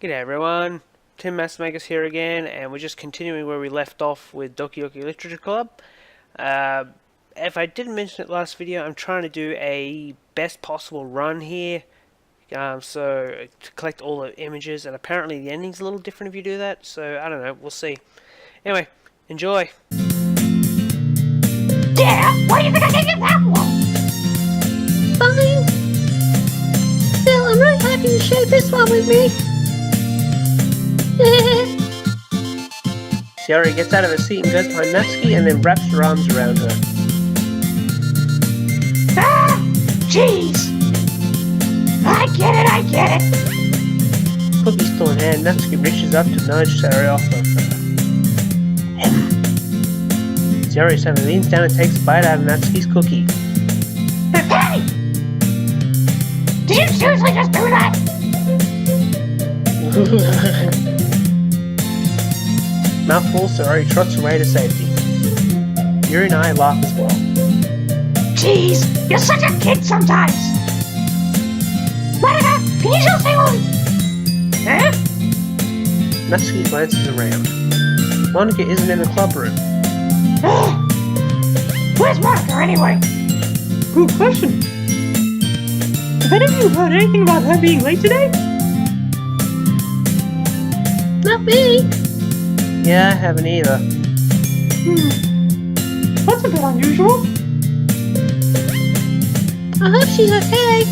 G'day everyone, Tim Masamagus here again, and we're just continuing where we left off with Doki Doki Literature Club. If I didn't mention it last video, I'm trying to do a best possible run here, so to collect all the images, and apparently the ending's a little different if you do that, so I don't know, we'll see. Anyway, enjoy! Yeah, why do you think I gave you that one? Fine. Still, I'm really happy you shared this one with me. Sayori gets out of her seat and goes behind Natsuki and then wraps her arms around her. Ah, jeez. I get it. Cookie still in hand, Natsuki reaches up to nudge Sayori off of her. Sayori suddenly leans down and takes a bite out of Natsuki's cookie. Hey! Did you seriously just do that? Mouthful, Sayori trots away to safety. Yuri and I laugh as well. Jeez, you're such a kid sometimes. Monika, can you still say one? Huh? Natsuki glances around. Monika isn't in the club room. Where's Monika anyway? Good question. Have any of you heard anything about her being late today? Not me. Yeah, I haven't either. That's a bit unusual. I hope she's okay.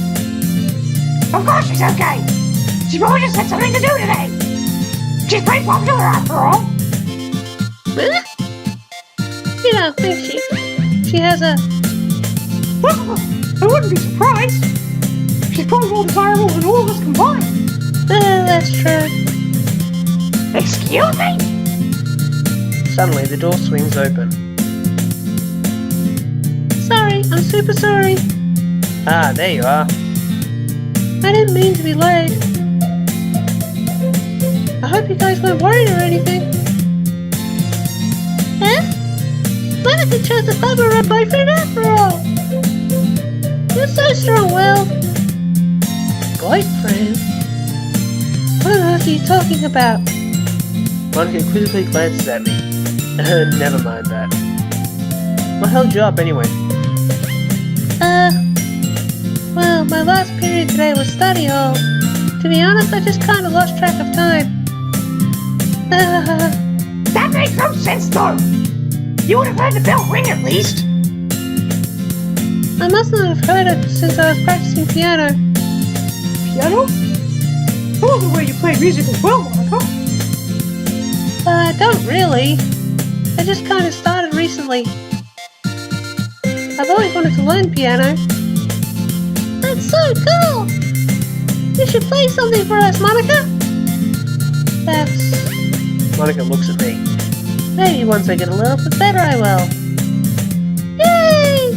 Of course she's okay. She probably just had something to do today. She's pretty popular after all. Huh? You don't think she has a... Well, I wouldn't be surprised. She's probably more desirable than all of us combined. That's true. Excuse me? Suddenly, the door swings open. Sorry, I'm super sorry. Ah, there you are. I didn't mean to be late. I hope you guys weren't worried or anything. Huh? Monika chose to bubble her boyfriend after all. You're so strong-willed. Boyfriend? What on earth are you talking about? Monika quizzically glances at me. Never mind that. What held you up anyway? Well, my last period today was study hall. To be honest, I just kind of lost track of time. That makes no sense though. You would have heard the bell ring at least. I must not have heard it since I was practicing piano. Piano? I love the way you play music as well, Monika. I don't really. I just kind of started recently. I've always wanted to learn piano. That's so cool! You should play something for us, Monika. Monika looks at me. Maybe once I get a little bit better I will. Yay!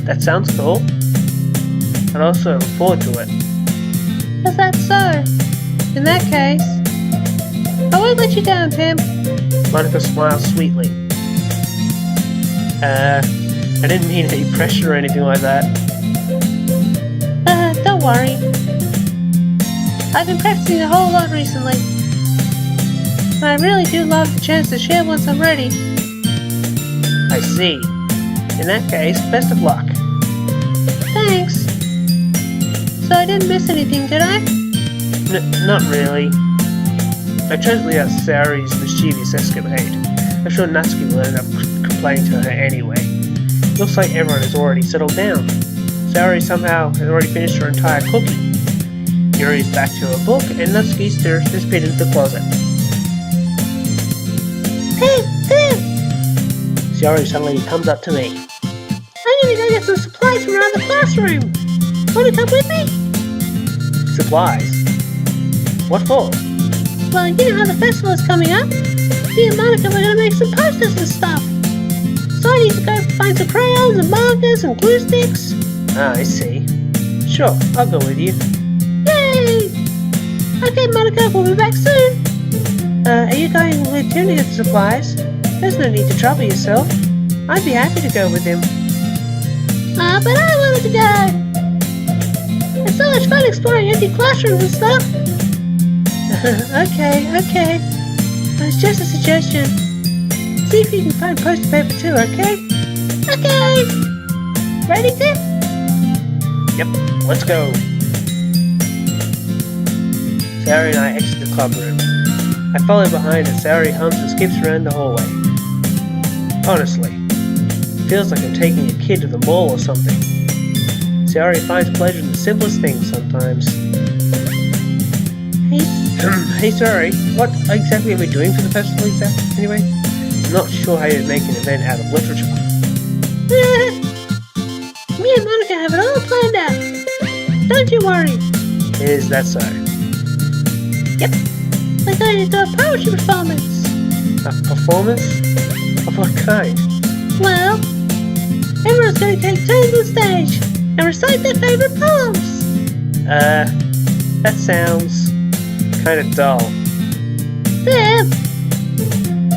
That sounds cool. I'd also look forward to it. Is that so? In that case, I won't let you down, Tim. Monika smiles sweetly. I didn't mean any pressure or anything like that. Don't worry. I've been practicing a whole lot recently. And I really do love the chance to share once I'm ready. I see. In that case, best of luck. Thanks. So I didn't miss anything, did I? Not really. I chose to leave out Sayori's mischievous escapade. I'm sure Natsuki will end up complaining to her anyway. Looks like everyone has already settled down. Sayori somehow has already finished her entire cookie. Yuri's back to her book, and Natsuki disappeared into the closet. Tim! Sayori suddenly comes up to me. I need to go get some supplies from around the classroom. Want to come with me? Supplies? What for? Well, you know how the festival is coming up. Me and Monika were going to make some posters and stuff. So I need to go find some crayons and markers and glue sticks. Ah, I see. Sure, I'll go with you. Yay! Okay, Monika, we'll be back soon. Are you going with him to get the supplies? There's no need to trouble yourself. I'd be happy to go with him. But I wanted to go. It's so much fun exploring empty classrooms and stuff. Okay. It's just a suggestion. See if you can find poster paper too, okay? Okay! Ready, Tim? Yep, let's go. Sayori and I exit the club room. I follow behind as Sayori hums and skips around the hallway. Honestly, it feels like I'm taking a kid to the mall or something. Sayori finds pleasure in the simplest things sometimes. Hey Sayori, what exactly are we doing for the festival anyway? I'm not sure how you'd make an event out of literature. Me and Monika have it all planned out. Don't you worry. Is that so? Yep. We're going to do a poetry performance. A performance? Of what kind? Well, everyone's going to take turns on stage and recite their favourite poems. That sounds kind of dull. Sam,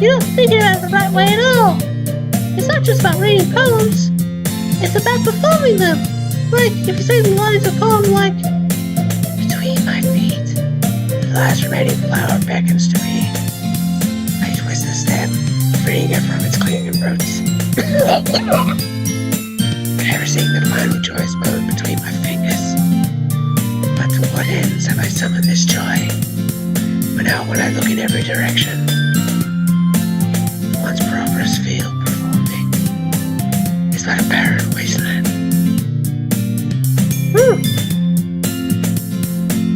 you're not thinking about it the right way at all. It's not just about reading poems. It's about performing them. Like, if you say the lines of a poem like, "Between my feet, the last remaining flower beckons to me. I twist the stem, freeing it from its clinging roots. Caressing the final joyous moment between my fingers. But to what ends have I summoned this joy? But now when I look in every direction, the once prosperous field before me is but a barren wasteland."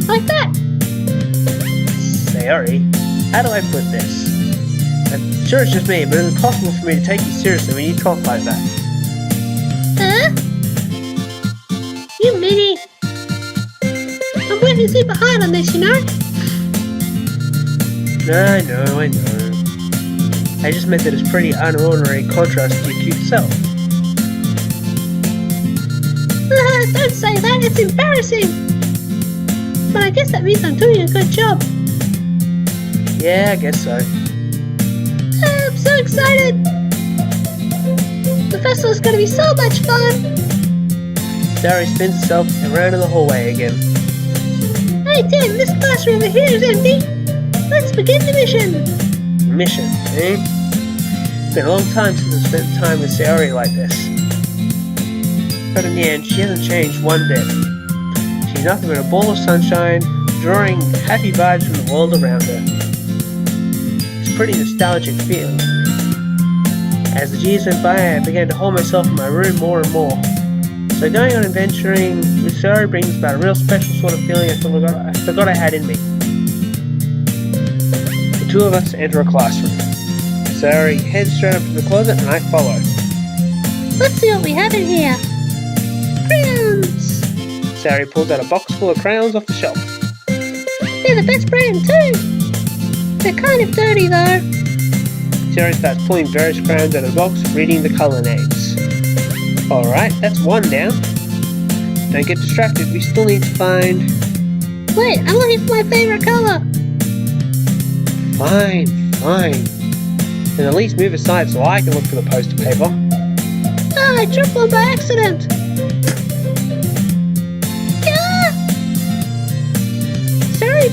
Like that. Sayori, how do I put this? I'm sure it's just me, but it's impossible for me to take you seriously when you talk like that. Huh? You meanie. I'm working super hard on this, you know? I know. I just meant that it's pretty unordinary contrast to your cute self. Don't say that, it's embarrassing. But I guess that means I'm doing a good job. Yeah, I guess so. I'm so excited. The festival's gonna be so much fun. Sayori spins herself around in the hallway again. Hey Tim, this classroom over here is empty. Let's begin the mission. Mission, eh? It's been a long time since I spent time with Sayori like this. But in the end, she hasn't changed one bit. She's nothing but a ball of sunshine, drawing happy vibes from the world around her. It's a pretty nostalgic feeling. As the years went by, I began to hold myself in my room more and more. So going on adventuring with Sayori brings about a real special sort of feeling I forgot I had in me. The two of us enter a classroom. Sayori heads straight up to the closet and I follow. Let's see what we have in here. Crayons. Sayori pulls out a box full of crayons off the shelf. They're the best brand too. They're kind of dirty though. Sayori starts pulling various crayons out of the box, reading the colour names. Alright, that's one down. Don't get distracted, we still need to find... Wait, I'm looking for my favourite colour. Fine. Then at least move aside so I can look for the poster paper. Ah, I dropped one by accident. Yeah! Sayori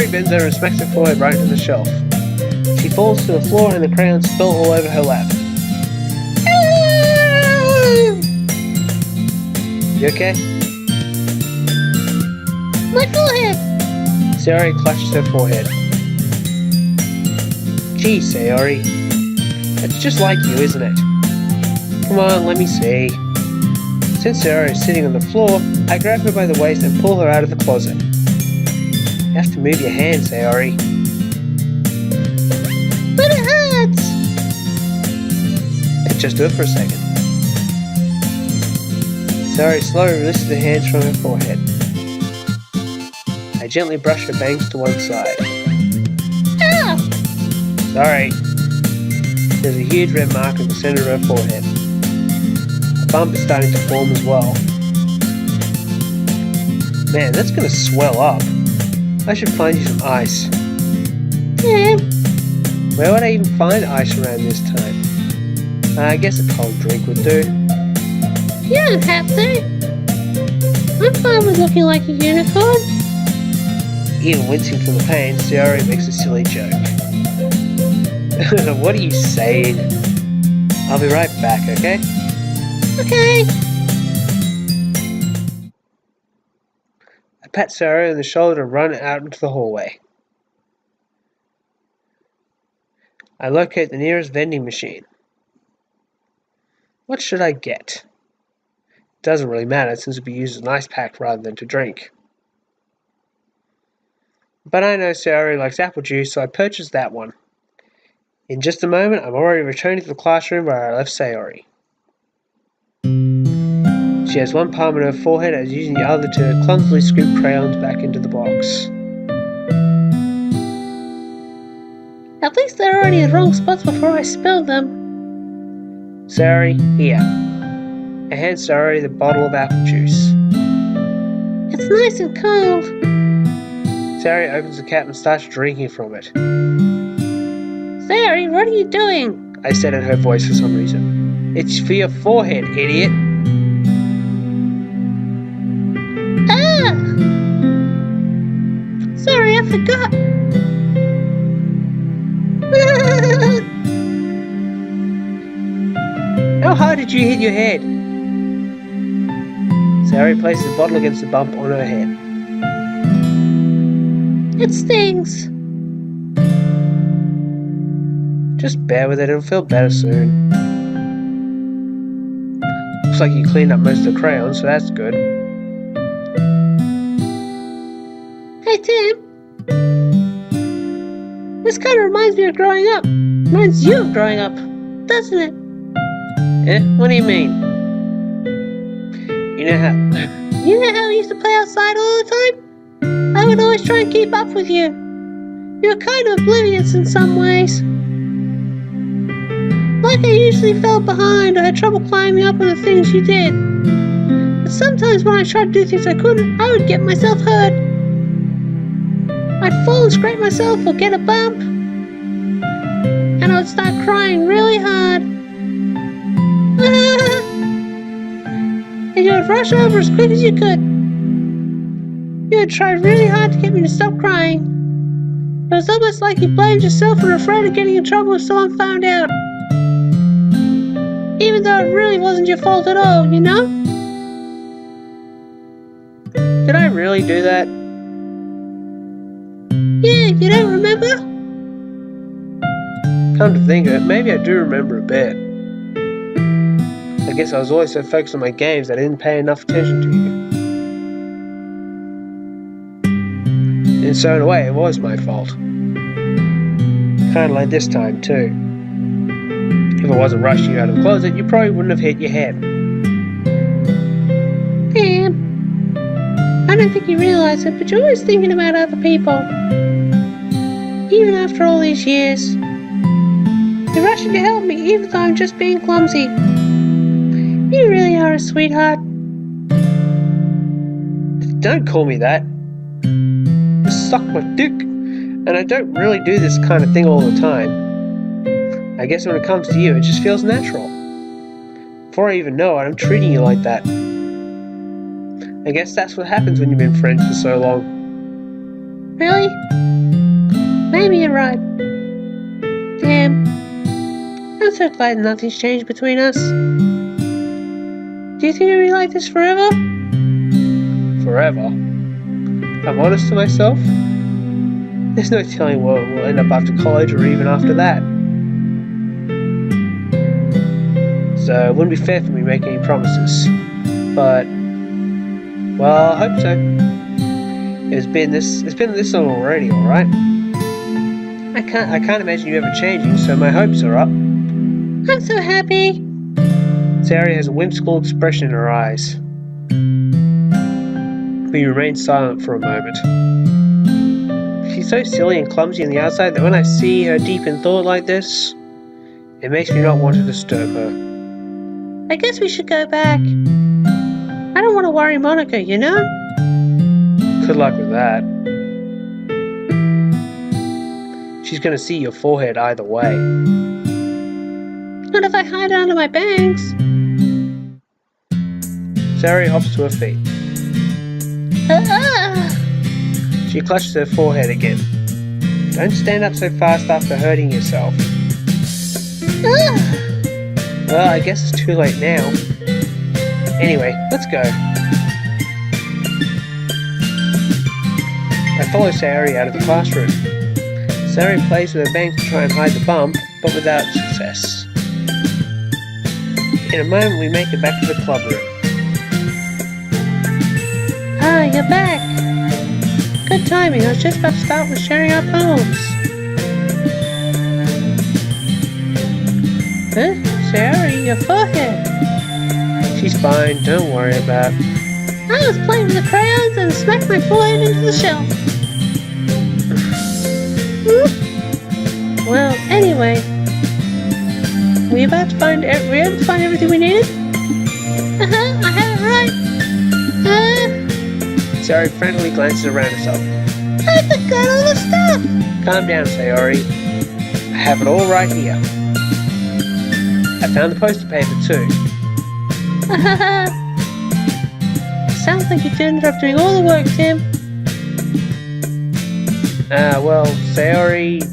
bends over and smacks her forehead right into the shelf. She falls to the floor and the crayons spill all over her lap. You okay? My forehead! Sayori clutches her forehead. Gee, Sayori. That's just like you, isn't it? Come on, let me see. Since Sayori is sitting on the floor, I grab her by the waist and pull her out of the closet. You have to move your hand, Sayori. But it hurts! Just do it for a second. Sayori slowly releases her hands from her forehead. I gently brush her bangs to one side. Ow! Sorry. There's a huge red mark in the center of her forehead. A bump is starting to form as well. Man, that's gonna swell up. I should find you some ice. Yeah. Where would I even find ice around this time? I guess a cold drink would do. You don't have to. I'm fine with looking like a unicorn. Even wincing from the pain, Sayori makes a silly joke. What are you saying? I'll be right back, okay? Okay. I pat Sayori on the shoulder and run out into the hallway. I locate the nearest vending machine. What should I get? It doesn't really matter since it'll be used as an ice pack rather than to drink. But I know Sayori likes apple juice, so I purchase that one. In just a moment, I'm already returning to the classroom where I left Sayori. She has one palm on her forehead and is using the other to clumsily scoop crayons back into the box. At least they're already in the wrong spots before I spilled them. Sayori, here. I hand Sayori the bottle of apple juice. It's nice and cold. Sayori opens the cap and starts drinking from it. Sayori, what are you doing? I said in her voice for some reason. It's for your forehead, idiot. Ah! Sorry, I forgot. How hard did you hit your head? Sayori places the bottle against the bump on her head. It stings. Just bear with it, it'll feel better soon. Looks like you cleaned up most of the crayons, so that's good. Hey, Tim. This kind of reminds me of growing up. Reminds you of growing up, doesn't it? What do you mean? You know how You know how we used to play outside all the time? I would always try and keep up with you. You were kind of oblivious in some ways. Like I usually fell behind or had trouble climbing up on the things you did. But sometimes when I tried to do things I couldn't, I would get myself hurt. I'd fall and scrape myself or get a bump. And I would start crying really hard. And you would rush over as quick as you could. You would try really hard to get me to stop crying. It was almost like you blamed yourself and were afraid of getting in trouble if someone found out. Even though it really wasn't your fault at all, you know? Did I really do that? Yeah, you don't remember? Come to think of it, maybe I do remember a bit. I guess I was always so focused on my games that I didn't pay enough attention to you. And so in a way, it was my fault. Kinda like this time too. If I wasn't rushing you out of the closet, you probably wouldn't have hit your head. Damn. I don't think you realize it, but you're always thinking about other people. Even after all these years. You're rushing to help me even though I'm just being clumsy. You really are a sweetheart. Don't call me that. You suck my dick. And I don't really do this kind of thing all the time. I guess when it comes to you, it just feels natural. Before I even know it, I'm treating you like that. I guess that's what happens when you've been friends for so long. Really? Maybe you're right. Damn. I'm so glad nothing's changed between us. Do you think it'll be like this forever? Forever? I'm honest to myself. There's no telling where we'll end up after college or even after that. So it wouldn't be fair for me to make any promises. But, well, I hope so. It's been this long already, alright? I can't imagine you ever changing, so my hopes are up. I'm so happy. Sayori has a whimsical expression in her eyes. We remain silent for a moment. She's so silly and clumsy on the outside that when I see her deep in thought like this, it makes me not want to disturb her. I guess we should go back. I don't want to worry Monika, you know? Good luck with that. She's gonna see your forehead either way. Not if I hide it under my bangs. Sayori hops to her feet. She clutches her forehead again. Don't stand up so fast after hurting yourself. Well, I guess it's too late now. Anyway, let's go. I follow Sayori out of the classroom. Sayori plays with her bangs to try and hide the bump, but without success. In a moment, we make it back to the club room. Ah, you're back. Good timing. I was just about to start with sharing our poems. Huh? Sayori, your forehead. She's fine, don't worry about it. I was playing with the crayons and smacked my forehead into the shelf. Well, anyway, were you able to find everything we needed? I had it right. Sayori frantically glances around herself. I forgot all the stuff. Calm down, Sayori. I have it all right here. I found the poster paper too. Sounds like you ended up doing all the work, Tim. Well, Sayori...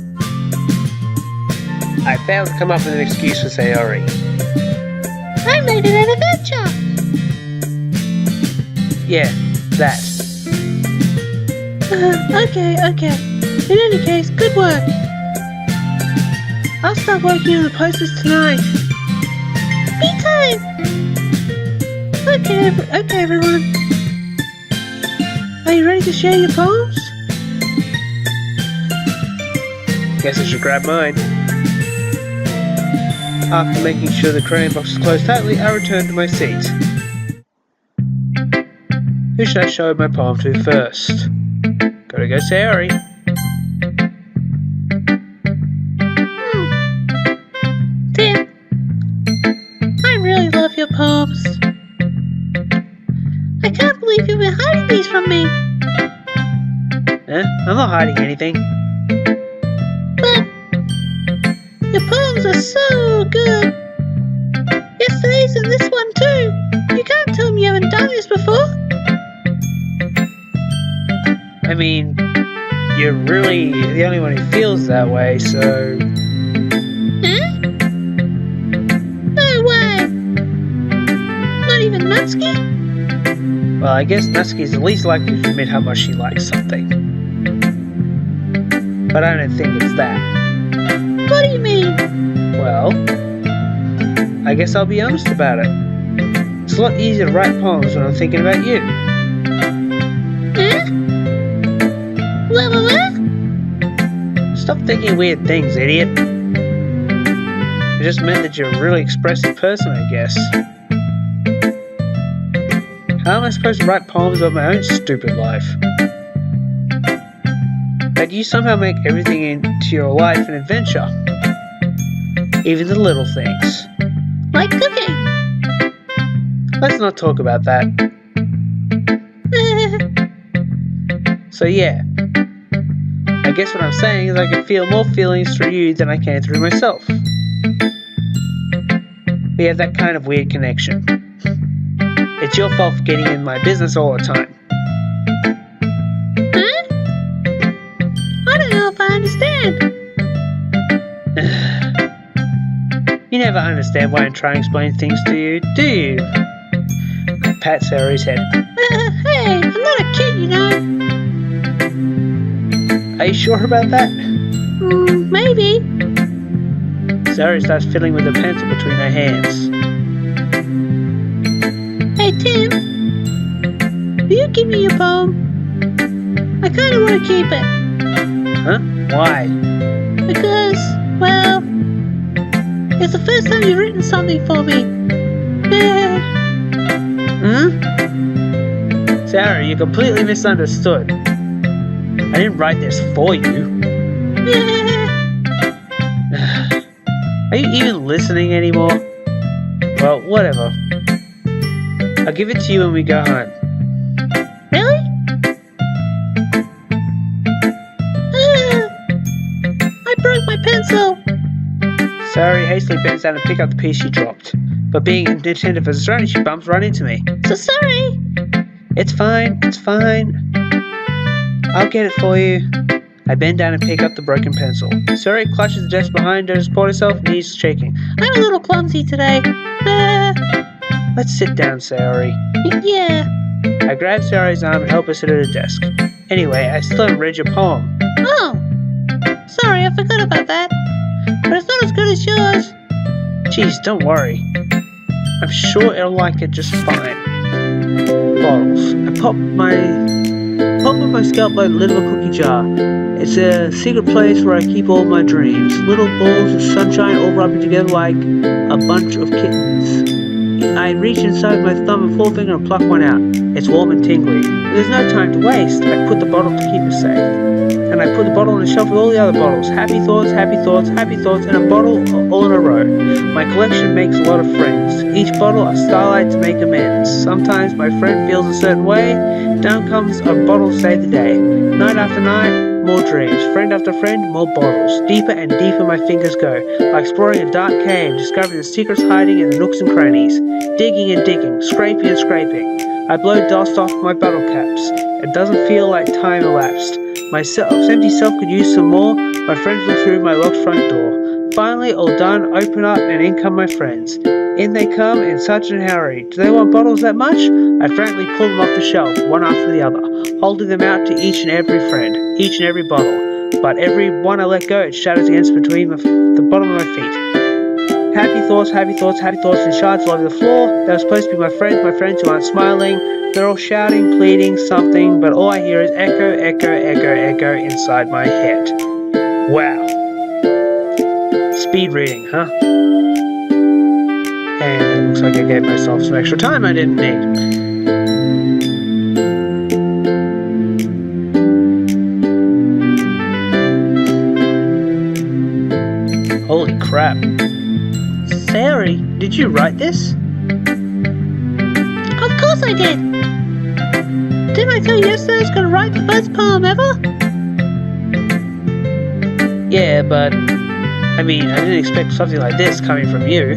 I failed to come up with an excuse for Sayori. I made it an adventure. Yeah, that. Okay. In any case, good work. I'll start working on the posters tonight. Me too. Okay, everyone. Are you ready to share your poems? Guess I should grab mine. After making sure the crayon box is closed tightly, I return to my seat. Who should I show my poem to first? Gotta go Sayori. Tim, I really love your poems. I can't believe you've been hiding these from me. I'm not hiding anything. But your poems are so good. Yesterday's and this one too. You can't tell me you haven't done this before. I mean, you're really the only one who feels that way, so... Huh? No way. Not even Natsuki? Well, I guess Natsuki's the least likely to admit how much she likes something. But I don't think it's that. What do you mean? Well, I guess I'll be honest about it. It's a lot easier to write poems when I'm thinking about you. Huh? What? Stop thinking weird things, idiot. It just meant that you're a really expressive person, I guess. How am I supposed to write poems about my own stupid life? But you somehow make everything into your life an adventure. Even the little things. Like cooking. Let's not talk about that. So yeah, I guess what I'm saying is I can feel more feelings through you than I can through myself. We have that kind of weird connection. It's your fault for getting in my business all the time. Huh? I don't know if I understand. You never understand why I'm trying to explain things to you, do you? I pat Sayori's head. Hey, I'm not a kid, you know. Are you sure about that? Maybe. Sayori starts fiddling with a pencil between her hands. Hey, Tim. Will you give me your poem? I kind of want to keep it. Huh? Why? Because, well, it's the first time you've written something for me. Sayori, you completely misunderstood. I didn't write this for you. Are you even listening anymore? Well, whatever. I'll give it to you when we go home. Really? I broke my pencil. Sayori hastily bends down to pick up the piece she dropped. But being inattentive as a she bumps right into me. So sorry. It's fine. I'll get it for you. I bend down and pick up the broken pencil. Sayori clutches the desk behind her to support herself, knees shaking. I'm a little clumsy today. Let's sit down, Sayori. Yeah. I grab Sayori's arm and help her sit at her desk. Anyway, I still haven't read your poem. Oh. Sorry, I forgot about that. But it's not as good as yours. Jeez, don't worry. I'm sure it'll like it just fine. Bottles. I pop with my scalp like the lid of a cookie jar. It's a secret place where I keep all my dreams. Little balls of sunshine all rubbing together like a bunch of kittens. I reach inside my thumb and forefinger and pluck one out. It's warm and tingly. But there's no time to waste. I put the bottle to keep it safe. And I put the bottle on the shelf with all the other bottles. Happy thoughts, happy thoughts, happy thoughts, and a bottle all in a row. My collection makes a lot of friends. Each bottle a starlight to make amends. Sometimes my friend feels a certain way. Down comes a bottle to save the day. Night after night, more dreams. Friend after friend, more bottles. Deeper and deeper my fingers go. Like exploring a dark cave, discovering the secrets hiding in the nooks and crannies. Digging and digging, scraping and scraping. I blow dust off my bottle caps. It doesn't feel like time elapsed. My empty self could use some more. My friends look through my locked front door. Finally, all done, open up, and in come my friends. In they come in such a hurry. Do they want bottles that much? I frankly pull them off the shelf, one after the other, holding them out to each and every friend, each and every bottle. But every one I let go, it shatters against between the bottom of my feet. Happy thoughts, happy thoughts, happy thoughts in shards all over the floor. They were supposed to be my friends who aren't smiling. They're all shouting, pleading, something, but all I hear is echo, echo, echo, echo inside my head. Wow. Speed reading, huh? And it looks like I gave myself some extra time I didn't need. Holy crap. Sayori, did you write this? Of course I did. Didn't I tell you yesterday I was going to write the best poem ever? Yeah, but I didn't expect something like this coming from you.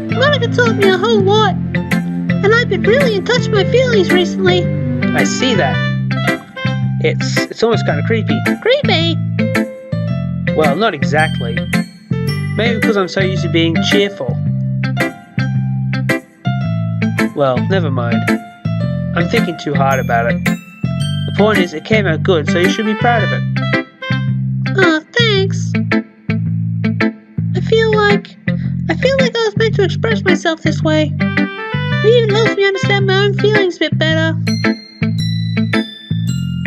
Monika taught me a whole lot. And I've been really in touch with my feelings recently. I see that. It's almost kind of creepy. Creepy? Well, not exactly. Maybe because I'm so used to being cheerful. Well, never mind. I'm thinking too hard about it. The point is, it came out good, so you should be proud of it. Aw, thanks. I feel like I was meant to express myself this way. It even helps me understand my own feelings a bit better.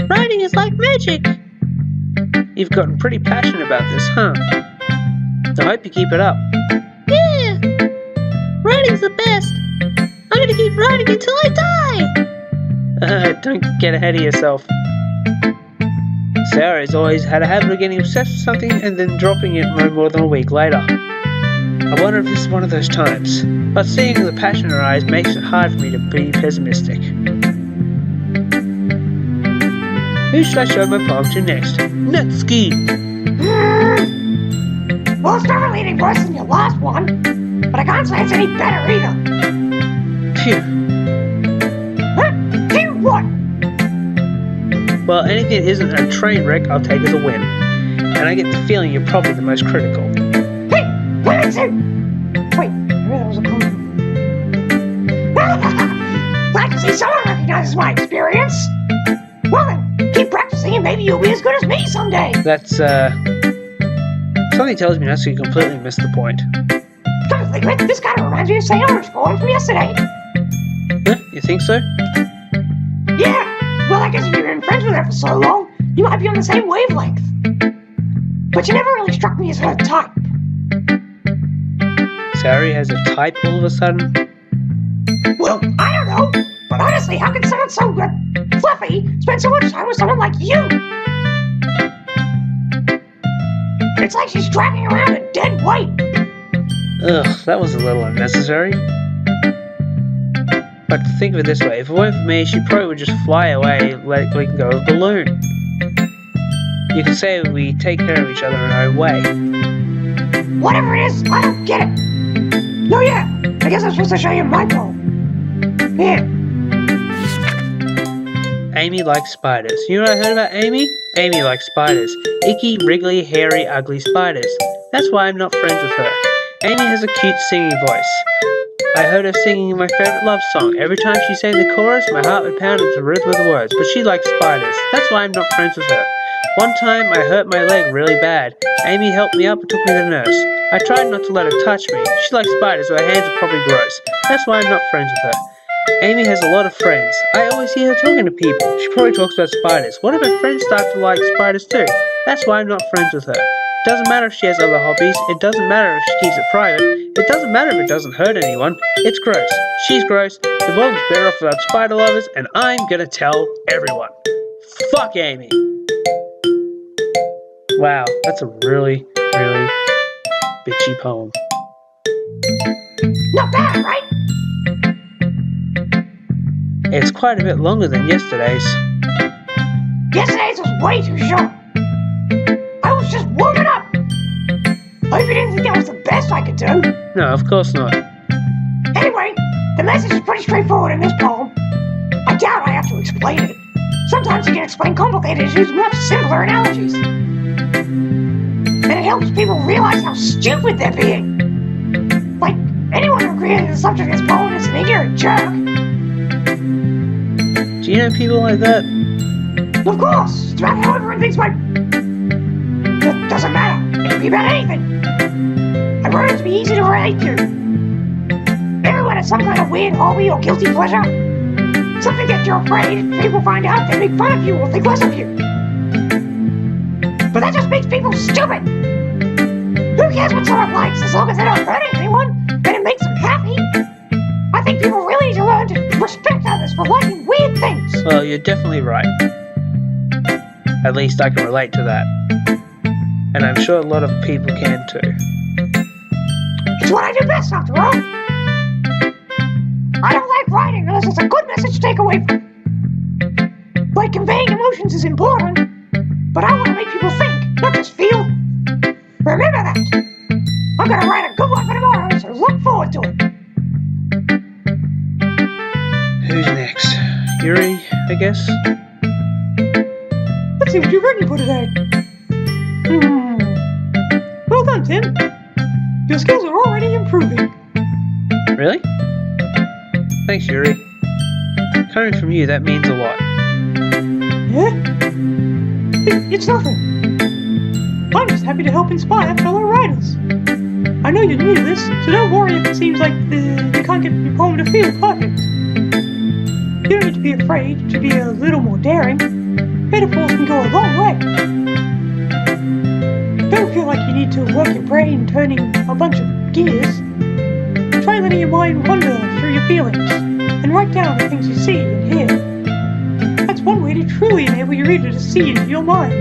Writing is like magic. You've gotten pretty passionate about this, huh? I hope you keep it up. Yeah! Writing's the best. I'm gonna keep writing until I die! Don't get ahead of yourself. Sarah's always had a habit of getting obsessed with something and then dropping it no more than a week later. I wonder if this is one of those times, but seeing the passion in her eyes makes it hard for me to be pessimistic. Who should I show my poem to next? Natsuki! Well, it's definitely any worse than your last one, but I can't say it's any better either. Phew. Huh? Phew what? Well, anything that isn't a train wreck, I'll take as a win. And I get the feeling you're probably the most critical. Hey, what is it? Wait, maybe that was a compliment. Glad to see someone recognizes my experience. Well then, keep practicing and maybe you'll be as good as me someday. That's, something tells me Natsuki completely missed the point. Come to think of it, this kind of reminds me of Sayori's poem from yesterday. Huh? You think so? Yeah, well I guess if you've been friends with her for so long, you might be on the same wavelength. But you never really struck me as her type. Sayori has a type all of a sudden? Well, I don't know, but honestly, how can someone so fluffy spend so much time with someone like you? It's like she's dragging around a dead weight. Ugh, that was a little unnecessary. But think of it this way, if it weren't for me, she probably would just fly away like we can go with a balloon. You could say we take care of each other in our own way. Whatever it is, I don't get it. Oh yeah, I guess I'm supposed to show you my poem. Here. Amy likes spiders. You know what I heard about Amy? Amy likes spiders. Icky, wriggly, hairy, ugly spiders. That's why I'm not friends with her. Amy has a cute singing voice. I heard her singing my favourite love song. Every time she sang the chorus, my heart would pound at the rhythm of the words. But she likes spiders. That's why I'm not friends with her. One time, I hurt my leg really bad. Amy helped me up and took me to the nurse. I tried not to let her touch me. She likes spiders, so her hands are probably gross. That's why I'm not friends with her. Amy has a lot of friends. I always hear her talking to people. She probably talks about spiders. What if her friends start to like spiders too? That's why I'm not friends with her. It doesn't matter if she has other hobbies. It doesn't matter if she keeps it private. It doesn't matter if it doesn't hurt anyone. It's gross. She's gross. The world is better off without spider lovers, and I'm gonna tell everyone. Fuck Amy. Wow, that's a really, really bitchy poem. Not bad, right? It's quite a bit longer than yesterday's. Yesterday's was way too short. I was just warming up. Hope you didn't think that was the best I could do. No, of course not. Anyway, the message is pretty straightforward in this poem. I doubt I have to explain it. Sometimes you can explain complicated issues with much simpler analogies. And it helps people realize how stupid they're being. Like, anyone who created the subject of this poem is an ignorant jerk. Do you know people like that? Of course, it's about how everyone thinks my... It doesn't matter. It can be about anything. I want it to be easy to relate to. Everyone has some kind of weird hobby or guilty pleasure. Something that you're afraid if people find out they make fun of you or think less of you. But that just makes people stupid. Who cares what someone likes as long as they're not hurting anyone and it makes them happy? I think people really need to learn to respect others for liking weird things. Well, you're definitely right. At least I can relate to that. And I'm sure a lot of people can too. It's what I do best, after all. I don't like writing unless it's a good message to take away from it. Like conveying emotions is important, but I want to make people think, not just feel. Remember that. I'm going to write a good one for tomorrow, so look forward to it. Who's next? Yuri, I guess? Let's see what you've written for today. Well done, Tim. Your skills are already improving. Really? Thanks, Yuri. Coming from you, that means a lot. Yeah? It's nothing. I'm just happy to help inspire fellow writers. I know you're new to this, so don't worry if it seems like you can't get your poem to feel perfect. You don't need to be afraid to be a little more daring. Metaphors can go a long way. Don't feel like you need to work your brain turning a bunch of gears. Try letting your mind wander through your feelings and write down the things you see and hear. That's one way to truly enable your reader to see into your mind.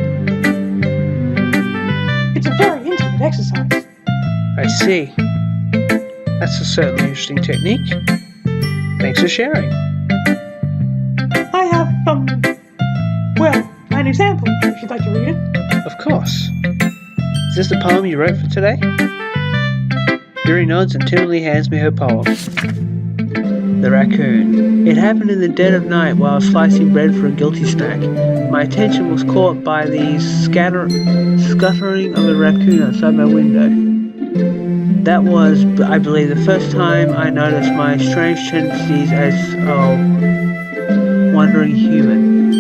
It's a very intimate exercise. I see. That's a certainly interesting technique. Thanks for sharing. I have, well, an example, if you'd like to read it. Of course. Is this the poem you wrote for today? Yuri nods and timidly hands me her poem. The raccoon. It happened in the dead of night while I was slicing bread for a guilty snack. My attention was caught by the scuttering of a raccoon outside my window. That was, I believe, the first time I noticed my strange tendencies as a wandering human.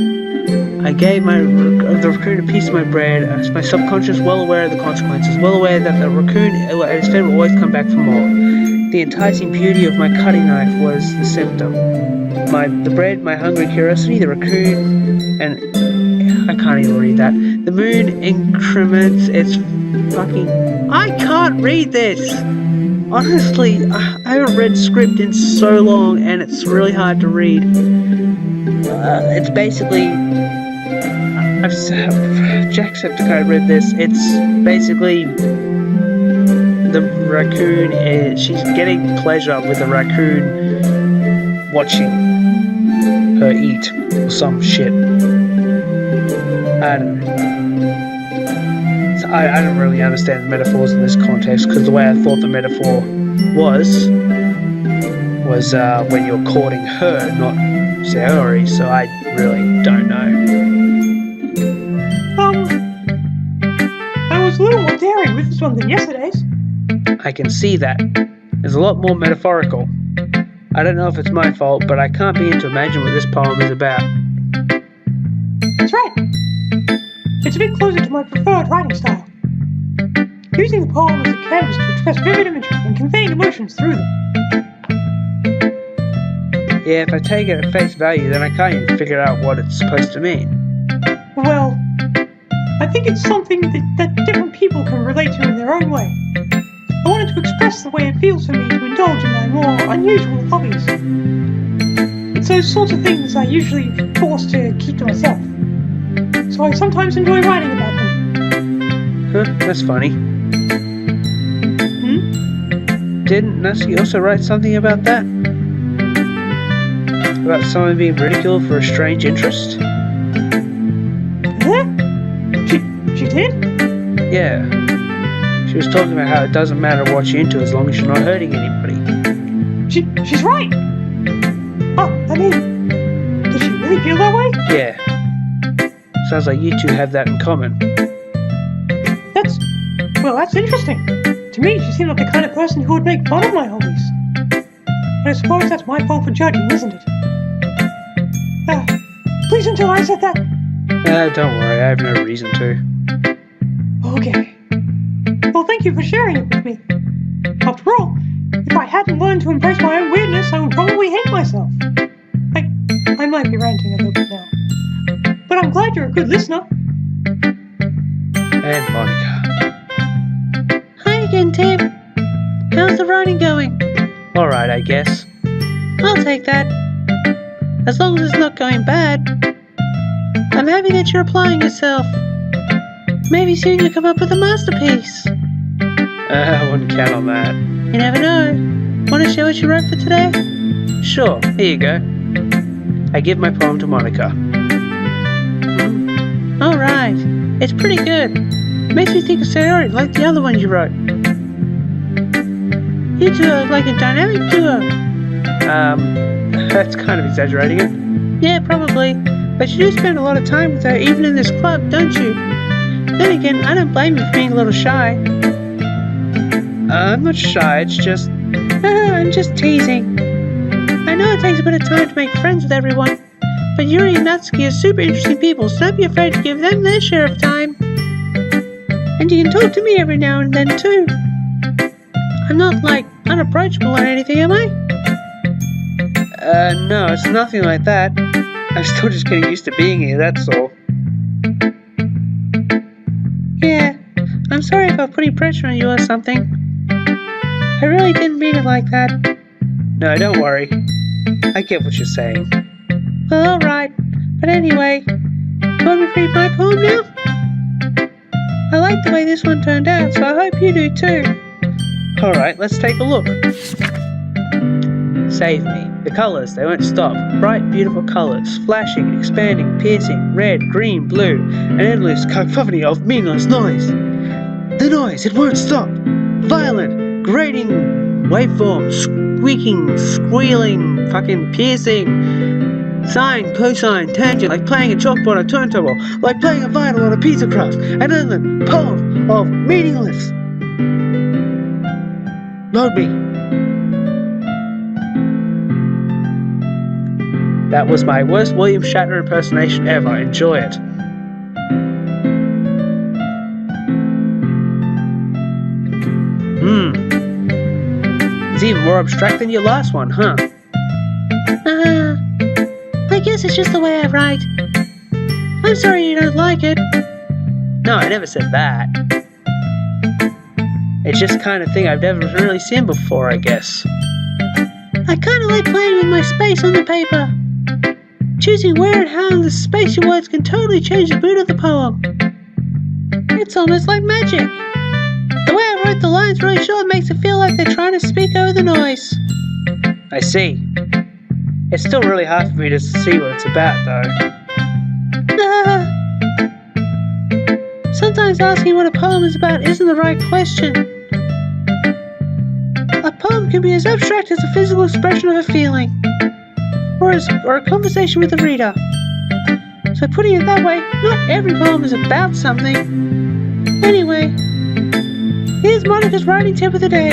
I gave the raccoon a piece of my bread, as my subconscious well aware of the consequences, well aware that the raccoon and its fate will always come back for more. The enticing beauty of my cutting knife was the symptom. The bread, my hungry curiosity, the raccoon, and I can't even read that. The moon increments its fucking... I can't read this! Honestly, I haven't read script in so long and it's really hard to read. It's basically... Jacksepticeye read this. It's basically... The raccoon she's getting pleasure with the raccoon watching her eat or some shit. I don't know. So I don't really understand the metaphors in this context, because the way I thought the metaphor was when you're courting her, not Sayori, so I really don't know. I was a little more daring with this one than yesterday's. I can see that. It's a lot more metaphorical. I don't know if it's my fault, but I can't begin to imagine what this poem is about. That's right. It's a bit closer to my preferred writing style. Using the poem as a canvas to express vivid imagery and conveying emotions through them. Yeah, if I take it at face value, then I can't even figure out what it's supposed to mean. Well, I think it's something that different people can relate to in their own way. I wanted to express the way it feels for me to indulge in my more unusual hobbies. It's those sorts of things I usually forced to keep to myself. So I sometimes enjoy writing about them. Huh, that's funny. Didn't Natsuki also write something about that? About someone being ridiculed for a strange interest? Huh? She did? Yeah. She was talking about how it doesn't matter what you're into as long as you're not hurting anybody. She's right! Oh, I mean, does she really feel that way? Yeah. Sounds like you two have that in common. That's interesting. To me, she seemed like the kind of person who would make fun of my hobbies. But I suppose that's my fault for judging, isn't it? Please don't tell I said that. Don't worry, I have no reason to. Okay. Well, thank you for sharing it with me. After all, if I hadn't learned to embrace my own weirdness, I would probably hate myself. I might be ranting a little bit now. But I'm glad you're a good listener. And Monika. Hi again, Tim. How's the writing going? Alright, I guess. I'll take that. As long as it's not going bad. I'm happy that you're applying yourself. Maybe soon you'll come up with a masterpiece. I wouldn't count on that. You never know. Want to share what you wrote for today? Sure, here you go. I give my poem to Monika. Alright. It's pretty good. Makes me think of Sayori, like the other ones you wrote. You two are like a dynamic duo. That's kind of exaggerating it. Yeah, probably. But you do spend a lot of time with her, even in this club, don't you? Then again, I don't blame you for being a little shy. I'm not shy, it's just... I'm just teasing. I know it takes a bit of time to make friends with everyone, but Yuri and Natsuki are super interesting people, so don't be afraid to give them their share of time. And you can talk to me every now and then, too. I'm not, like, unapproachable or anything, am I? No, it's nothing like that. I'm still just getting used to being here, that's all. Yeah, I'm sorry if I'm putting pressure on you or something. I really didn't mean it like that. No, don't worry. I get what you're saying. Well, alright. But anyway, you want me to read my poem now? I like the way this one turned out, so I hope you do too. Alright, let's take a look. Save me. The colours, they won't stop. Bright, beautiful colours, flashing, expanding, piercing, red, green, blue, an endless cacophony of meaningless noise. The noise, it won't stop. Violent, grating waveforms, squeaking, squealing, fucking piercing. Sine, cosine, tangent, like playing a chalkboard on a turntable, like playing a vinyl on a pizza crust, and then the poem of meaningless. Load me. That was my worst William Shatner impersonation ever. Enjoy it. It's even more abstract than your last one, huh? I guess it's just the way I write. I'm sorry you don't like it. No, I never said that. It's just the kind of thing I've never really seen before, I guess. I kind of like playing with my space on the paper. Choosing where and how the spacey words can totally change the mood of the poem. It's almost like magic. The way I wrote the lines really sure makes it feel like they're trying to speak over the noise. I see. It's still really hard for me to see what it's about, though. Sometimes asking what a poem is about isn't the right question. A poem can be as abstract as a physical expression of a feeling, or a conversation with the reader. So putting it that way, not every poem is about something. Anyway, here's Monika's writing tip of the day.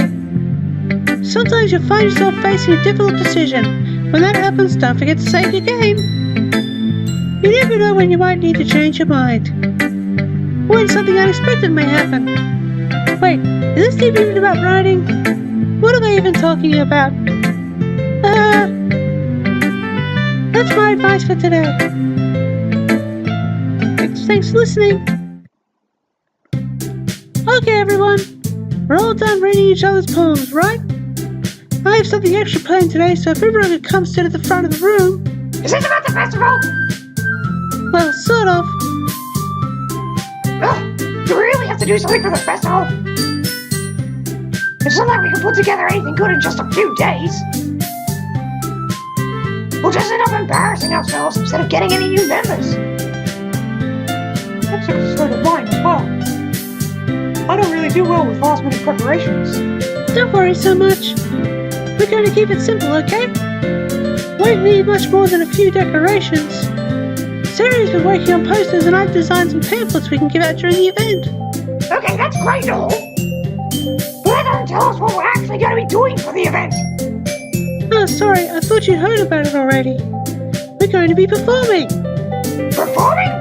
Sometimes you'll find yourself facing a difficult decision. When that happens, don't forget to save your game. You never know when you might need to change your mind. When something unexpected may happen. Wait, is this even about writing? What am I even talking about? That's my advice for today. Thanks for listening. Okay, everyone. We're all done reading each other's poems, right? I have something extra planned today, so if everyone could come sit at the front of the room... Is this about the festival? Well, sort of. Ugh, you really have to do something for the festival? It's not like we can put together anything good in just a few days. We'll just end up embarrassing ourselves instead of getting any new members. That's a concern of mine as well. I don't really do well with last-minute preparations. Don't worry so much. We're going to keep it simple, okay? Won't need much more than a few decorations. Sayori's been working on posters and I've designed some pamphlets we can give out during the event. Okay, that's great and all. But that doesn't tell us what we're actually going to be doing for the event. Oh, sorry, I thought you'd heard about it already. We're going to be performing. Performing?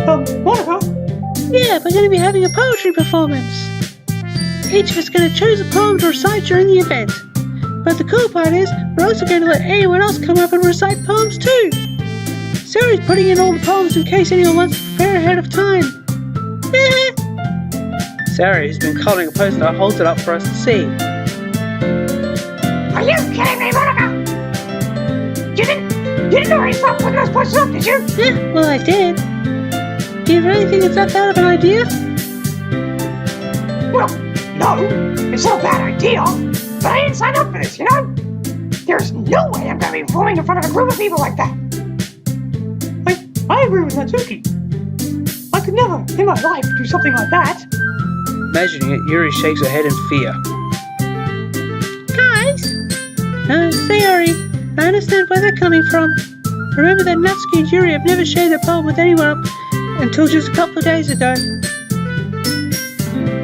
Monika? Yeah, we're going to be having a poetry performance. Each of us is going to choose a poem to recite during the event. But the cool part is, we're also going to let anyone else come up and recite poems too. Sayori's putting in all the poems in case anyone wants to prepare ahead of time. Sayori's been colouring a poster and holds it up for us to see. Are you kidding me, Monika? You didn't already stop putting those posters up, did you? Yeah, well I did. Do you really think it's that bad of an idea? Well, no, it's not a bad idea, but I didn't sign up for this, you know? There's no way I'm going to be performing in front of a group of people like that. I agree with Natsuki. I could never, in my life, do something like that. Imagining it, Yuri shakes her head in fear. Guys! Sayori, I understand where they're coming from. Remember that Natsuki and Yuri have never shared their poem with anyone until just a couple of days ago.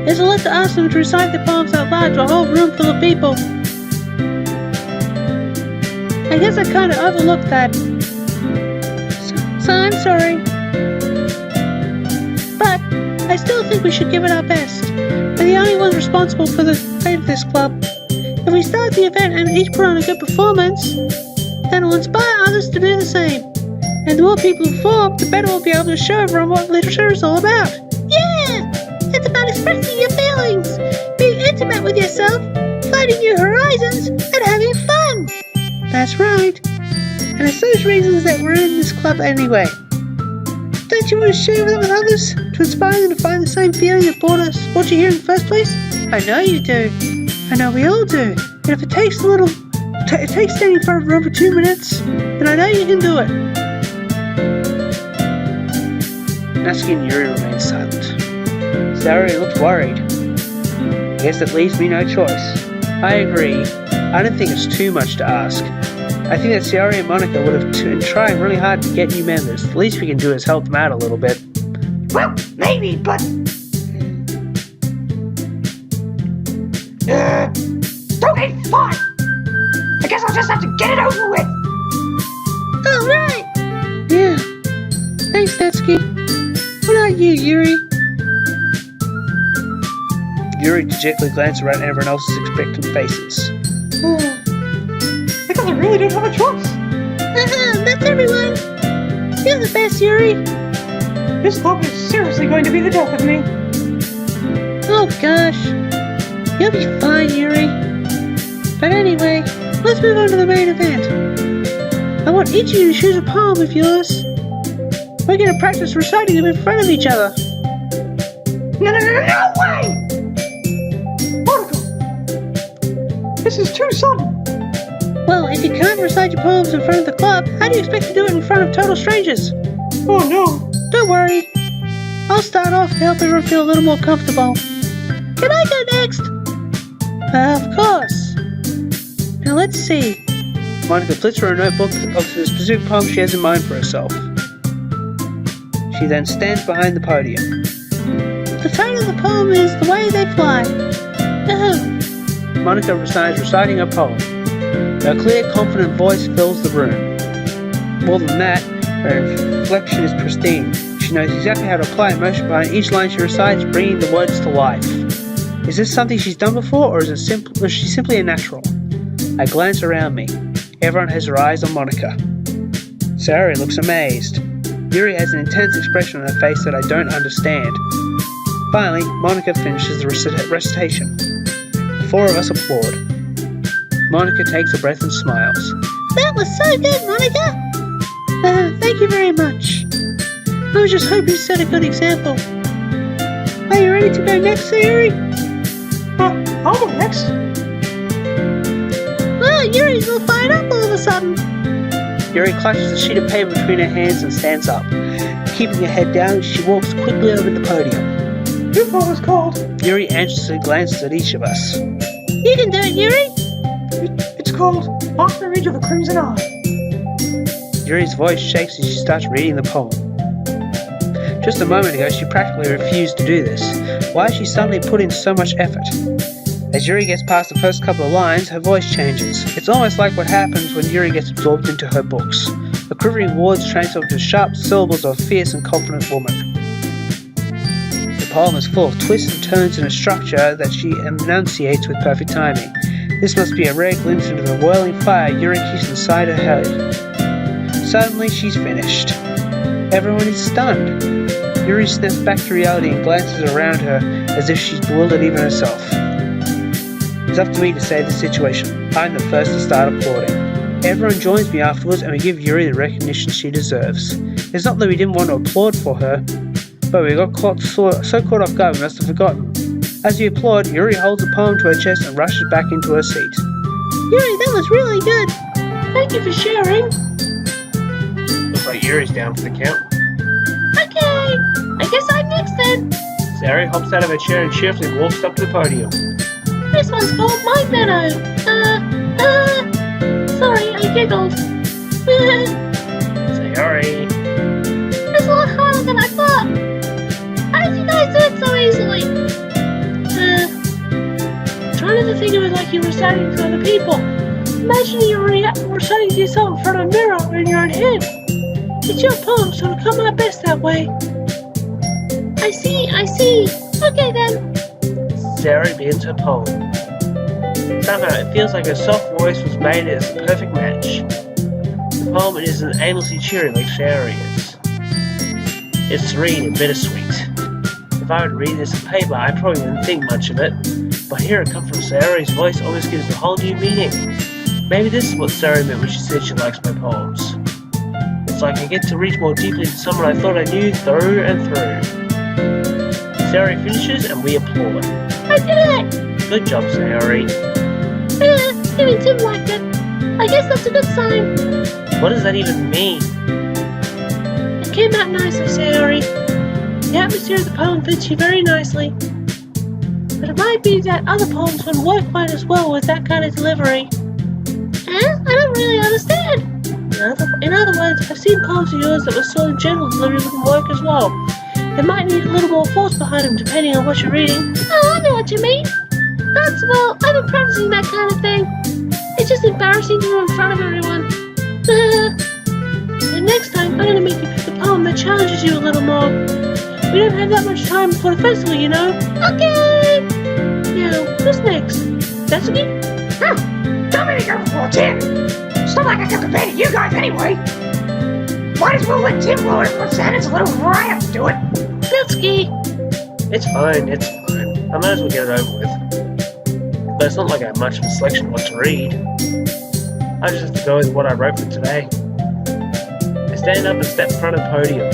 There's a lot to ask them to recite their poems out loud to a whole room full of people. I guess I kind of overlooked that. So I'm sorry. But I still think we should give it our best. We're the only ones responsible for the fate of this club. If we start the event and each put on a good performance, then we'll inspire others to do the same. And the more people who perform, the better we'll be able to show everyone what literature is all about. Yeah! It's about expressing your feelings, being intimate with yourself, finding new horizons, and having fun. That's right. And it's those reasons that we're in this club anyway. Don't you want to share that with others? To inspire them to find the same feeling that brought you here in the first place? I know you do. I know we all do. And if it takes it takes standing in front of a room for 2 minutes, then I know you can do it. Natsuki and Yuri remain silent. Sayori looks worried. I guess that leaves me no choice. I agree. I don't think it's too much to ask. I think that Sayori and Monika would have been trying really hard to get new members. The least we can do is help them out a little bit. Well, maybe, but... Okay, fine. I guess I'll just have to get it over with. Alright! Yeah. Thanks, Natsuki. What about you, Yuri? Yuri dejectedly glances around at everyone else's expectant faces. Because I really don't have a choice. That's everyone! You're the best, Yuri! This club is seriously going to be the death of me. Oh gosh. You'll be fine, Yuri. But anyway, let's move on to the main event. I want each of you to choose a poem of yours. We're going to practice reciting them in front of each other. No way! Monika! This is too sudden. Well, if you can't recite your poems in front of the club, how do you expect to do it in front of total strangers? Oh no. Don't worry. I'll start off to help everyone feel a little more comfortable. Can I go next? Of course. Now let's see. Monika flips through a notebook of the specific poem she has in mind for herself. She then stands behind the podium. The title of the poem is The Way They Fly. Monika starts reciting her poem. Her clear, confident voice fills the room. More than that, her inflection is pristine. She knows exactly how to apply emotion behind each line she recites, bringing the words to life. Is this something she's done before, or is she simply a natural? I glance around me. Everyone has their eyes on Monika. Sayori looks amazed. Yuri has an intense expression on her face that I don't understand. Finally, Monika finishes the recitation. The four of us applaud. Monika takes a breath and smiles. That was so good, Monika! Thank you very much. I was just hoping to set a good example. Are you ready to go next, Sayori? I'll go next. Oh, Yuri's all fired up all of a sudden. Yuri clutches a sheet of paper between her hands and stands up. Keeping her head down, she walks quickly over to the podium. Your poem is called. Yuri anxiously glances at each of us. You can do it, Yuri. It's called Off the Ridge of the Crimson Eye. Yuri's voice shakes as she starts reading the poem. Just a moment ago, she practically refused to do this. Why has she suddenly put in so much effort? As Yuri gets past the first couple of lines, her voice changes. It's almost like what happens when Yuri gets absorbed into her books. The quivering words transform into sharp syllables of a fierce and confident woman. The poem is full of twists and turns in a structure that she enunciates with perfect timing. This must be a rare glimpse into the whirling fire Yuri keeps inside her head. Suddenly, she's finished. Everyone is stunned. Yuri snaps back to reality and glances around her as if she's bewildered even herself. It's up to me to save the situation. I'm the first to start applauding. Everyone joins me afterwards and we give Yuri the recognition she deserves. It's not that we didn't want to applaud for her, but we got so caught off guard we must have forgotten. As we applaud, Yuri holds the poem to her chest and rushes back into her seat. Yuri, that was really good. Thank you for sharing. Looks like Yuri's down for the count. Okay, I guess I'm next then. Sayori hops out of her chair and cheerfully walks up to the podium. This one's called My Meadow. Sorry, I giggled. Sayori. It's a lot harder than I thought. How did you guys do it so easily? Try not to think of it like you were reciting to other people. Imagine you were reciting to yourself in front of a mirror or in your own head. It's your poem, so it'll come out best that way. I see. Okay then. Sayori begins her poem. Somehow it feels like her soft voice was made as a perfect match. The poem isn't aimlessly cheery like Sayori is. It's serene and bittersweet. If I were to read this on paper, I probably wouldn't think much of it, but hear it come from Sayori's voice almost gives it a whole new meaning. Maybe this is what Sayori meant when she said she likes my poems. It's like I get to reach more deeply into someone I thought I knew through and through. Sayori finishes and we applaud. I did it! Good job, Sayori. Even Tim liked it. I guess that's a good sign. What does that even mean? It came out nicely, Sayori. The atmosphere of the poem fits you very nicely. But it might be that other poems wouldn't work quite as well with that kind of delivery. I don't really understand. In other words, I've seen poems of yours that were sort of general delivery wouldn't work as well. They might need a little more force behind them depending on what you're reading. Oh, I know what you mean. I've been practicing that kind of thing. It's just embarrassing to do in front of everyone. And next time, I'm going to make you pick a poem that challenges you a little more. We don't have that much time before the festival, you know. Okay! Now, who's next? Natsuki? Tell me to go before Tim. It's not like I can compare to you guys anyway. Might as well let Tim blow it for a sentence a little before I have to do it. Natsuki! It's fine. I might as well get it over with. But it's not like I have much of a selection of what to read. I just have to go with what I wrote for today. I stand up and step in front of the podium.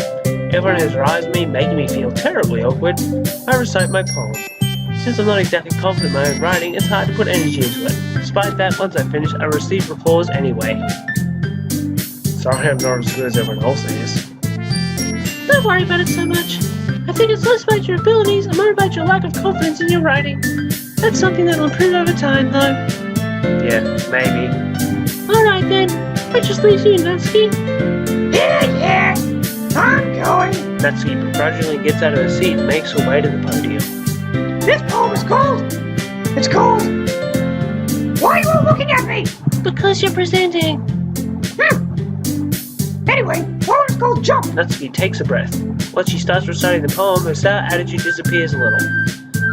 Everyone has their eyes on me, making me feel terribly awkward. I recite my poem. Since I'm not exactly confident in my own writing, it's hard to put energy into it. Despite that, once I finish, I receive applause anyway. Sorry I'm not as good as everyone else is. Don't worry about it so much. I think it's less about your abilities and more about your lack of confidence in your writing. That's something that will improve over time, though. Yeah, maybe. Alright then, that just leaves you, Natsuki. Yeah, I'm going. Natsuki begrudgingly gets out of her seat and makes her way to the podium. This poem is called. It's called. Why are you all looking at me? Because you're presenting. Anyway, the poem is called Jump. Natsuki takes a breath. Once she starts reciting the poem, her sour attitude disappears a little.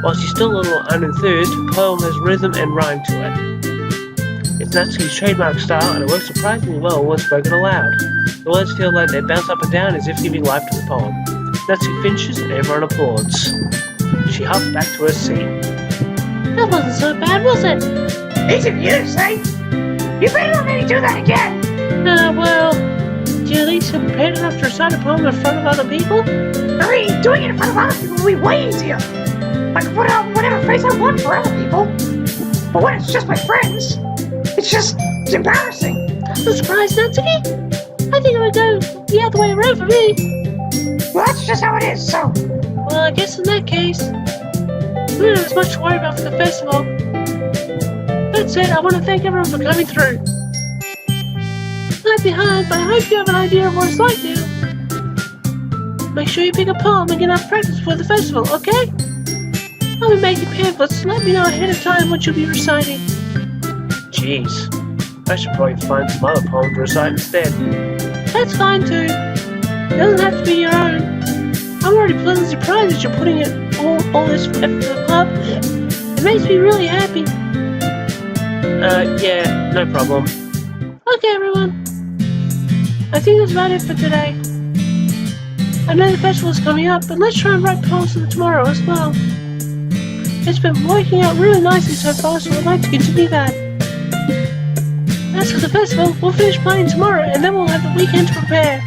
While she's still a little unenthused, her poem has rhythm and rhyme to it. It's Natsuki's trademark style, and it works surprisingly well when spoken aloud. The words feel like they bounce up and down as if giving life to the poem. Natsuki finishes and everyone applauds. She hops back to her seat. That wasn't so bad, was it? Easy for you to say. You better not make me do that again. Well, do you at least feel prepared enough to recite a poem in front of other people? I mean, doing it in front of other people will be way easier. I can put out whatever face I want for other people. But when it's just my friends, it's embarrassing. That's a surprise, Natsuki. I think it would go the other way around for me. Well, that's just how it is, so. Well, I guess in that case, we don't have as much to worry about for the festival. That said, I want to thank everyone for coming through. Might be hard, but I hope you have an idea of what it's like now. Make sure you pick a poem and get enough practice before the festival, okay? I'll be making pamphlets, so let me know ahead of time what you'll be reciting. Jeez, I should probably find some other poem to recite instead. That's fine too. It doesn't have to be your own. I'm already pleasantly surprised that you're putting it all this effort for the club. It makes me really happy. Yeah, no problem. Okay, everyone. I think that's about it for today. I know the festival's coming up, but let's try and write poems for tomorrow as well. It's been working out really nicely so far, so I'd like to continue that. As for the festival, we'll finish playing tomorrow, and then we'll have the weekend to prepare.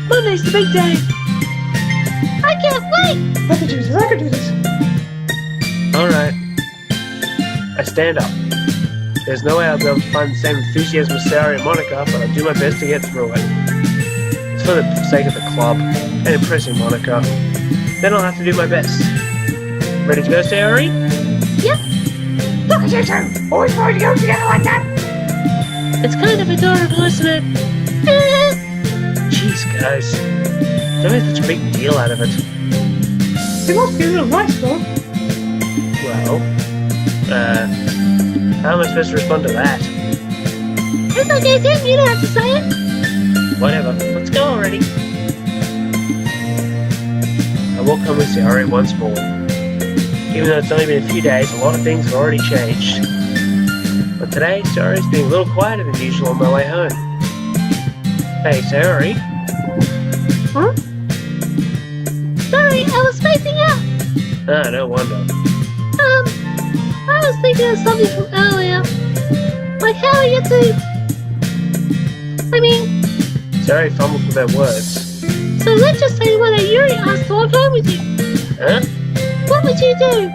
Monday's the big day. I can't wait! I can do this. I can do this. Alright. I stand up. There's no way I'll be able to find the same enthusiasm as Sayori and Monika, but I'll do my best to get through it. It's for the sake of the club, and impressing Monika. Then I'll have to do my best. Ready to go, Sayori? Yep. Look at you two. Always wanted to go together like that. It's kind of adorable, isn't it? Jeez, guys. Don't make such a big deal out of it. It must be a little nice, though. Well, how am I supposed to respond to that? It's okay, Tim. You don't have to say it. Whatever. Let's go already. I walk home with Sayori once more. Even though it's only been a few days, a lot of things have already changed. But today, Sayori's being a little quieter than usual on my way home. Hey, Sayori. Huh? Sorry, I was spacing out. Ah, no wonder. I was thinking of something from earlier. Like how I get to... Sayori fumbles with her words. So let's just say one day Yuri asked to walk home with you. Huh? What would you do?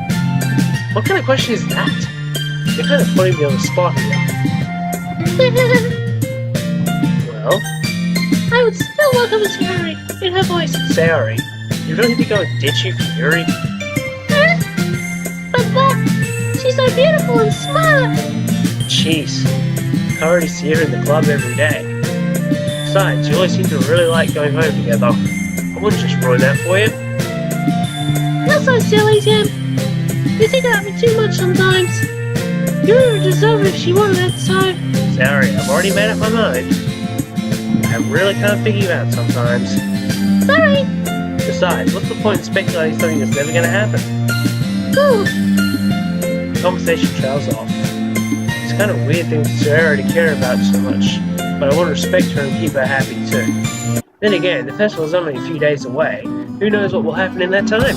What kind of question is that? You're kind of putting me on the spot here. Well, I would still welcome Miss Yuri in her voice. Sayori, you really think I would ditch you for Yuri? Huh? But what? She's so beautiful and smart. Jeez, I already see her in the club every day. Besides, you always seem to really like going home together. I wouldn't just ruin that for you. Not so silly, Tim. You think about me too much sometimes. Yuri would deserve it if she wanted it, so... Sayori, I've already made up my mind. I really can't figure you out sometimes. Sorry. Besides, what's the point in speculating something that's never going to happen? Cool. The conversation trails off. It's kind of weird thing for Sayori to care about so much, but I want to respect her and keep her happy too. Then again, the festival's only a few days away. Who knows what will happen in that time?